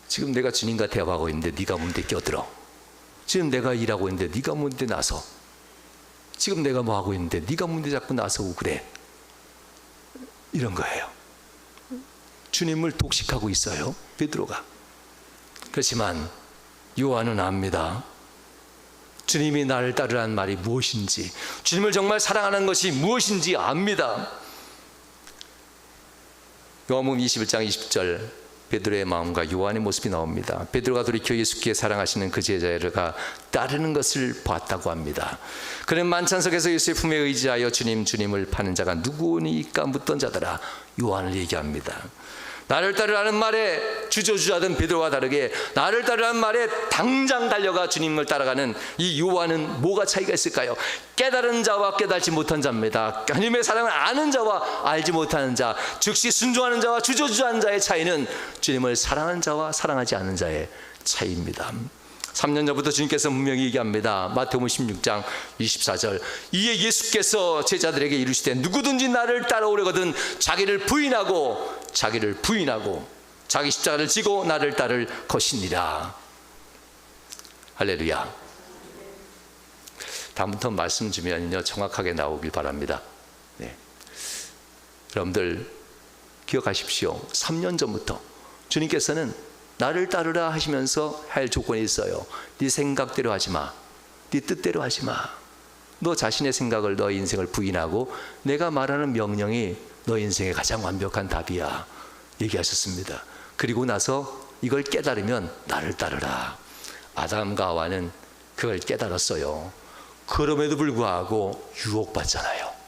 지금 내가 주님과 대화하고 있는데 네가 뭔데 껴들어. 지금 내가 일하고 있는데 네가 뭔데 나서. 지금 내가 뭐 하고 있는데 네가 뭔데 자꾸 나서고 그래. 이런 거예요. 주님을 독식하고 있어요, 베드로가. 그렇지만 요한은 압니다. 주님이 나를 따르라는 말이 무엇인지, 주님을 정말 사랑하는 것이 무엇인지 압니다. 요한복음 21장 20절 베드로의 마음과 요한의 모습이 나옵니다. 베드로가 돌이켜 예수께 사랑하시는 그 제자가 따르는 것을 봤다고 합니다. 그는 만찬석에서 예수의 품에 의지하여 주님을 파는 자가 누구니까 묻던 자더라. 요한을 얘기합니다. 나를 따르라는 말에 주저주저하던 베드로와 다르게 나를 따르라는 말에 당장 달려가 주님을 따라가는 이 요한은 뭐가 차이가 있을까요? 깨달은 자와 깨달지 못한 자입니다. 하나님의 사랑을 아는 자와 알지 못하는 자, 즉시 순종하는 자와 주저주저하는 자의 차이는 주님을 사랑하는 자와 사랑하지 않는 자의 차이입니다. 3년 전부터 주님께서 분명히 얘기합니다. 마태복음 16장 24절 이에 예수께서 제자들에게 이르시되 누구든지 나를 따라오려거든 자기를 부인하고 자기 십자가를 지고 나를 따를 것이니라. 할렐루야. 다음부터 말씀 주면요 정확하게 나오길 바랍니다. 네. 여러분들 기억하십시오. 3년 전부터 주님께서는 나를 따르라 하시면서 할 조건이 있어요. 네 생각대로 하지 마. 네 뜻대로 하지 마. 너 자신의 생각을, 너의 인생을 부인하고 내가 말하는 명령이 너 인생의 가장 완벽한 답이야. 얘기하셨습니다. 그리고 나서 이걸 깨달으면 나를 따르라. 아담과 하와는 그걸 깨달았어요. 그럼에도 불구하고 유혹받잖아요.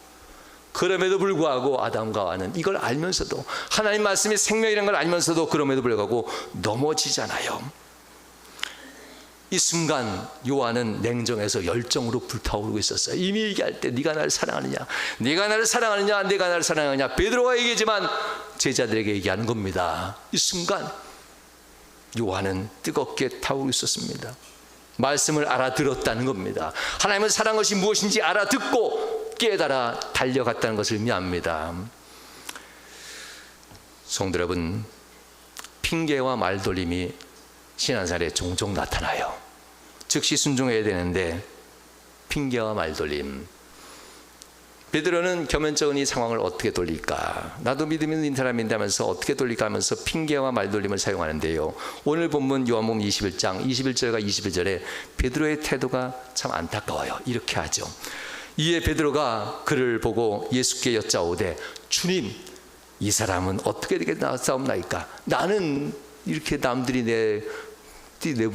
그럼에도 불구하고 아담과 하와는 이걸 알면서도, 하나님 말씀이 생명이라는 걸 알면서도 그럼에도 불구하고 넘어지잖아요. 이 순간 요한은 냉정해서 열정으로 불타오르고 있었어요. 이미 얘기할 때 네가 나를 사랑하느냐, 네가 나를 사랑하느냐, 네가 나를 사랑하느냐, 베드로가 얘기했지만 제자들에게 얘기하는 겁니다. 이 순간 요한은 뜨겁게 타오르고 있었습니다. 말씀을 알아들었다는 겁니다. 하나님을 사랑한 것이 무엇인지 알아듣고 깨달아 달려갔다는 것을 의미합니다. 성도 여러분, 핑계와 말돌림이 신앙생활에 종종 나타나요. 즉시 순종해야 되는데 핑계와 말돌림. 베드로는 겸연쩍은 이 상황을 어떻게 돌릴까, 나도 믿음 있는 사람인데 하면서 어떻게 돌릴까 하면서 핑계와 말돌림을 사용하는데요. 오늘 본문 요한복음 21장 21절과 21절에 베드로의 태도가 참 안타까워요. 이렇게 하죠. 이에 베드로가 그를 보고 예수께 여짜오되 주님, 이 사람은 어떻게 되게 나사옵나이까? 나는 이렇게 남들이 내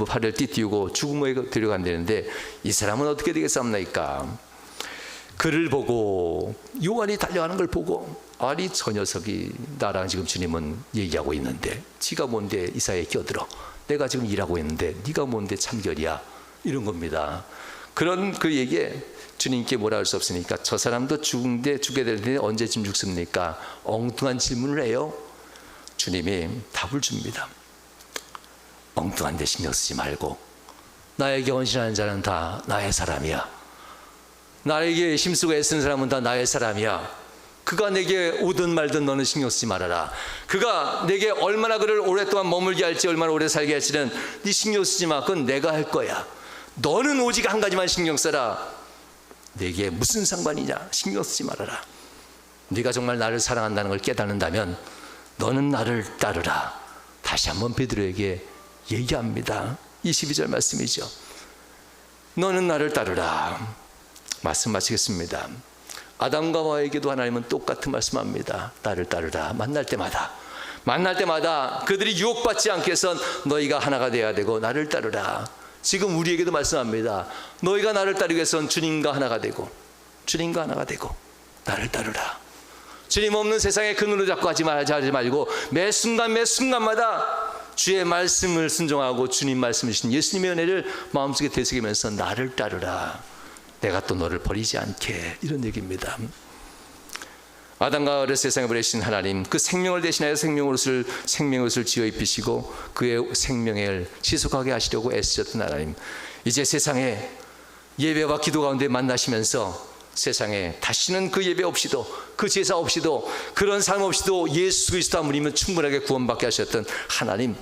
팔을 띠띠우고 죽음에 데려간다는데 이 사람은 어떻게 되겠사옵나이까? 그를 보고, 요한이 달려가는 걸 보고, 아니 저 녀석이 나랑 지금 주님은 얘기하고 있는데 지가 뭔데 이 사이에 끼어들어. 내가 지금 일하고 있는데 네가 뭔데 참견이야. 이런 겁니다. 그런 그 얘기에 주님께 뭐라 할 수 없으니까 저 사람도 죽게 될 텐데 언제쯤 죽습니까? 엉뚱한 질문을 해요. 주님이 답을 줍니다. 엉뚱한 데 신경 쓰지 말고 나에게 헌신하는 자는 다 나의 사람이야. 나에게 힘쓰고 애쓰는 사람은 다 나의 사람이야. 그가 내게 오든 말든 너는 신경 쓰지 말아라. 그가 내게 얼마나 그를 오랫동안 머물게 할지, 얼마나 오래 살게 할지는 네 신경 쓰지 마. 그건 내가 할 거야. 너는 오직 한 가지만 신경 써라. 내게 무슨 상관이냐? 신경 쓰지 말아라. 네가 정말 나를 사랑한다는 걸 깨닫는다면 너는 나를 따르라. 다시 한번 베드로에게 얘기합니다. 22절 말씀이죠. 너는 나를 따르라. 말씀 마치겠습니다. 아담과 하와에게도 하나님은 똑같은 말씀합니다. 나를 따르라. 만날 때마다 그들이 유혹받지 않게 해서 너희가 하나가 되어야 되고 나를 따르라. 지금 우리에게도 말씀합니다. 너희가 나를 따르기 위해서는 주님과 하나가 되고 나를 따르라. 주님 없는 세상에 그 눈을 잡고 하지 말고 매 순간마다 주의 말씀을 순종하고 주님 말씀이신 예수님의 은혜를 마음속에 되새기면서 나를 따르라. 내가 또 너를 버리지 않게. 이런 얘기입니다. 아담과 하와를 세상에 보내신 하나님, 그 생명을 대신하여 생명옷을 지어 입히시고 그의 생명을 지속하게 하시려고 애쓰셨던 하나님, 이제 세상에 예배와 기도 가운데 만나시면서 세상에 다시는 그 예배 없이도, 그 제사 없이도, 그런 삶 없이도 예수 그리스도 한 분이면 충분하게 구원받게 하셨던 하나님,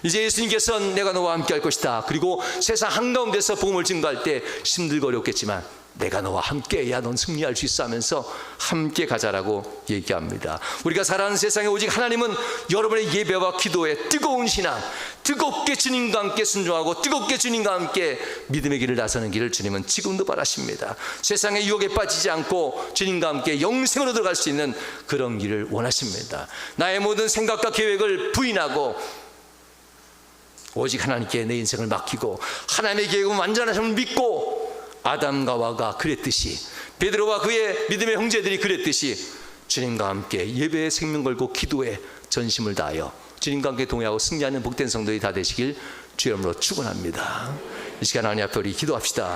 이제 예수님께서는 내가 너와 함께 할 것이다. 그리고 세상 한가운데서 복음을 증거할 때 힘들고 어렵겠지만 내가 너와 함께 해야 넌 승리할 수 있어 하면서 함께 가자라고 얘기합니다. 우리가 살아가는 세상에 오직 하나님은 여러분의 예배와 기도에 뜨거운 신앙, 뜨겁게 주님과 함께 순종하고 뜨겁게 주님과 함께 믿음의 길을 나서는 길을 주님은 지금도 바라십니다. 세상의 유혹에 빠지지 않고 주님과 함께 영생으로 들어갈 수 있는 그런 길을 원하십니다. 나의 모든 생각과 계획을 부인하고 오직 하나님께 내 인생을 맡기고 하나님의 계획은 완전하심을 믿고, 아담과 하와가 그랬듯이, 베드로와 그의 믿음의 형제들이 그랬듯이 주님과 함께 예배에 생명 걸고 기도에 전심을 다하여 주님과 함께 동행하고 승리하는 복된 성도들이 다 되시길 주의 이름으로 축원합니다. 이 시간 하나님 앞에 우리 기도합시다.